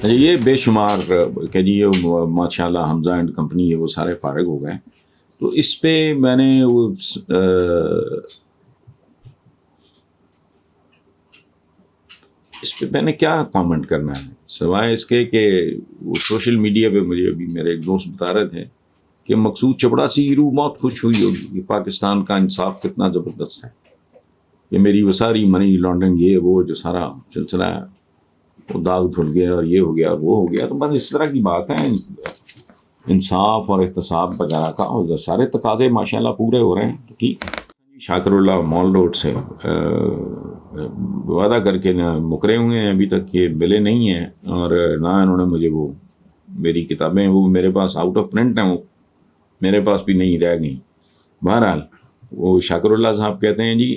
یہ بے شمار کہ جی یہ ماشاء اللہ حمزہ اینڈ کمپنی ہے وہ سارے فارغ ہو گئے. تو اس پہ میں نے میں نے کیا کامنٹ کرنا ہے سوائے اس کے کہ وہ سوشل میڈیا پہ مجھے ابھی میرے ایک دوست بتا رہے تھے کہ مقصود چپڑاسی کی روح بہت خوش ہوئی ہوگی کہ پاکستان کا انصاف کتنا زبردست ہے، کہ میری وہ ساری منی لانڈرنگ یہ وہ جو سارا سلسلہ ہے وہ داغ دھل گیا اور یہ ہو گیا اور وہ ہو گیا. تو بس اس طرح کی بات ہے، انصاف اور احتساب وغیرہ کا اور سارے تقاضے ماشاء اللہ پورے ہو رہے ہیں. تو ٹھیک ہے. شاکر اللہ مال روڈ سے وعدہ کر کے نہ مکرے ہوئے ہیں، ابھی تک یہ ملے نہیں ہیں، اور نہ انہوں نے مجھے وہ میری کتابیں وہ میرے پاس آؤٹ آف پرنٹ ہیں، وہ میرے پاس بھی نہیں رہ گئیں. بہرحال وہ شاکر اللہ صاحب کہتے ہیں جی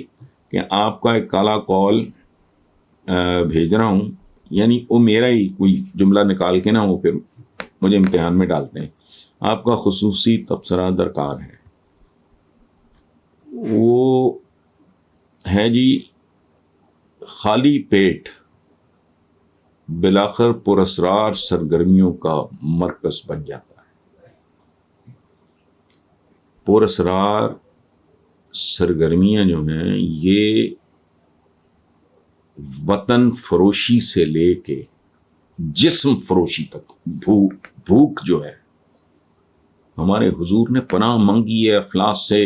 کہ آپ کا ایک کالا کال بھیج رہا ہوں، یعنی وہ میرا ہی کوئی جملہ نکال کے نا وہ پھر مجھے امتحان میں ڈالتے ہیں. آپ کا خصوصی تبصرہ درکار ہے. وہ ہے جی خالی پیٹ بلاخر پراسرار سرگرمیوں کا مرکز بن جاتا ہے. پراسرار سرگرمیاں جو ہیں یہ وطن فروشی سے لے کے جسم فروشی تک، بھوک جو ہے ہمارے حضور نے پناہ مانگی ہے افلاس سے.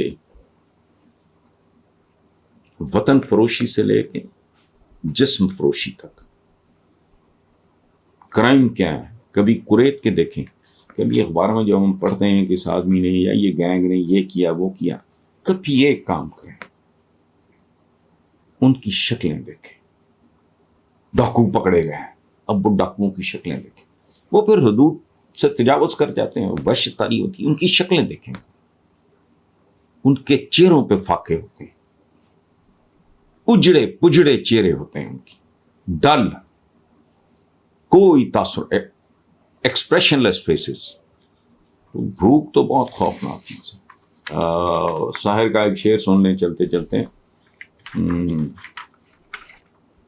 وطن فروشی سے لے کے جسم فروشی تک. کرائم کیا ہے؟ کبھی قریت کے دیکھیں، کبھی اخبار میں جو ہم پڑھتے ہیں کہ اس آدمی نے یا یہ گینگ نے یہ کیا وہ کیا، کبھی ایک کام کریں، ان کی شکلیں دیکھیں. ڈاکو پکڑے گئے، اب وہ ڈاکوؤں کی شکلیں دیکھیں، وہ پھر حدود سے تجاوز کر جاتے ہیں، وحشت طاری ہوتی ہے، ان کی شکلیں دیکھیں، ان کے چہروں پہ فاقے ہوتے ہیں، اجڑے پجڑے چہرے ہوتے ہیں ان کی، ڈل، کوئی تاثر، ایکسپریشن لیس فیسز. بھوک تو بہت خوفناک چیز ہے. شاعر کا ایک شعر سننے چلتے چلتے،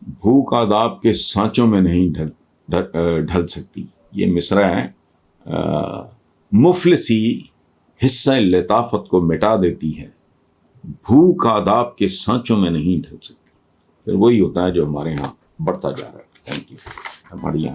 بھوک آداب کے سانچوں میں نہیں ڈھل سکتی. یہ مصرع ہے. مفلسی حصہ لطافت کو مٹا دیتی ہے، بھوک آداب کے سانچوں میں نہیں ڈھل سکتی. پھر وہی ہوتا ہے جو ہمارے ہاں بڑھتا جا رہا ہے. Thank you. بڑھیا.